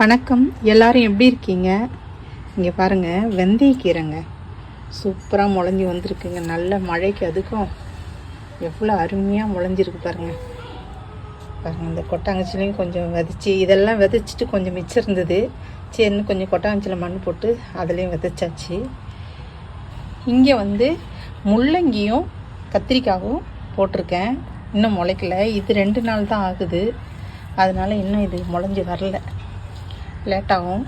வணக்கம், எல்லாரும் எப்படி இருக்கீங்க? இங்கே பாருங்கள், வெந்தயக்கீரைங்க சூப்பராக முளைஞ்சி வந்திருக்குங்க. நல்ல மழைக்கு அதுக்கும் எவ்வளோ அருமையாக முளைஞ்சிருக்கு பாருங்கள். இந்த கொட்டாங்கச்சிலையும் கொஞ்சம் விதைச்சி, இதெல்லாம் விதைச்சிட்டு கொஞ்சம் மிச்சம் இருந்தது. சரின்னு கொஞ்சம் கொட்டாங்கச்சியில் மண் போட்டு அதுலேயும் விதைச்சாச்சு. இங்கே முள்ளங்கியும் கத்திரிக்காயும் போட்டிருக்கேன். இன்னும் முளைக்கல. இது 2 நாள் தான் ஆகுது. அதனால் இன்னும் இது முளைஞ்சி வரல, லேட்டாகும்.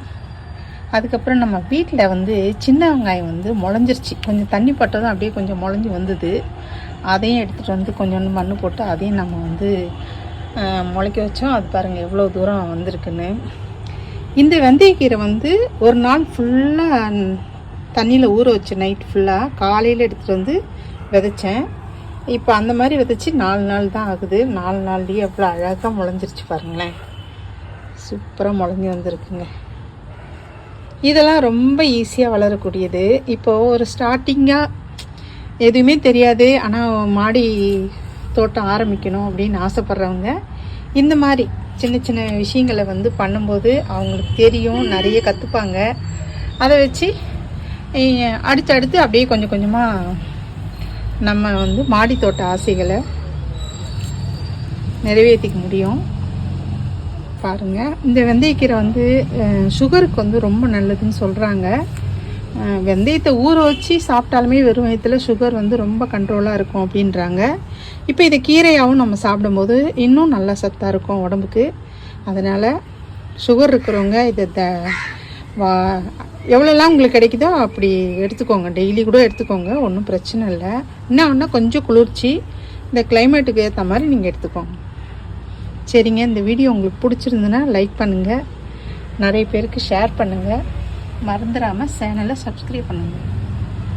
அதுக்கப்புறம் நம்ம வீட்டில் சின்ன வெங்காயம் முளைஞ்சிருச்சு. கொஞ்சம் தண்ணி பட்டதும் அப்படியே கொஞ்சம் முளைஞ்சி வந்தது. அதையும் எடுத்துகிட்டு கொஞ்சோண்டு மண் போட்டு அதையும் நம்ம முளைக்க வச்சோம். அது பாருங்கள் எவ்வளோ தூரம் வந்திருக்குன்னு. இந்த வெந்தயக்கீரை ஒரு நாள் ஃபுல்லாக தண்ணியில் ஊற வச்சு நைட் ஃபுல்லாக காலையில் எடுத்துகிட்டு விதைச்சேன். இப்போ அந்த மாதிரி விதைச்சி 4 நாள் தான் ஆகுது. 4 நாள்லேயே எவ்வளோ அழகாக முளைஞ்சிருச்சு பாருங்களேன். சூப்பராக முளைஞ்சி வந்திருக்குங்க. இதெல்லாம் ரொம்ப ஈஸியாக வளரக்கூடியது. இப்போது ஒரு ஸ்டார்டிங்காக எதுவுமே தெரியாது, ஆனால் மாடி தோட்டம் ஆரம்பிக்கணும் அப்படின்னு ஆசைப்பட்றவங்க இந்த மாதிரி சின்ன சின்ன விஷயங்களை பண்ணும்போது அவங்களுக்கு தெரியும், நிறைய கற்றுப்பாங்க. அதை வச்சு அடுத்தடுத்து அப்படியே கொஞ்சம் கொஞ்சமாக நம்ம மாடி தோட்ட ஆசைகளை நிறைவேற்றிக்க முடியும். பாருங்கள், இந்த வெந்தயக்கீரை சுகருக்கு ரொம்ப நல்லதுன்னு சொல்கிறாங்க. வெந்தயத்தை ஊற வச்சு சாப்பிட்டாலுமே வெறும் வயிற்றுல சுகர் ரொம்ப கண்ட்ரோலாக இருக்கும் அப்படின்றாங்க. இப்போ இதை கீரையாகவும் நம்ம சாப்பிடும்போது இன்னும் நல்லா சத்தாக இருக்கும் உடம்புக்கு. அதனால் சுகர் இருக்கிறவங்க இதை எவ்வளோலாம் உங்களுக்கு கிடைக்குதோ அப்படி எடுத்துக்கோங்க. டெய்லி கூட எடுத்துக்கோங்க, ஒன்றும் பிரச்சனை இல்லை. இன்னும் கொஞ்சம் குளிர்ச்சி இந்த கிளைமேட்டுக்கு ஏற்ற மாதிரி நீங்கள் எடுத்துக்கோங்க. சரிங்க, இந்த வீடியோ உங்களுக்கு பிடிச்சிருந்துன்னா லைக் பண்ணுங்கள், நிறைய பேருக்கு ஷேர் பண்ணுங்கள், மறந்துடாமல் சேனலை சப்ஸ்கிரைப் பண்ணுங்கள்.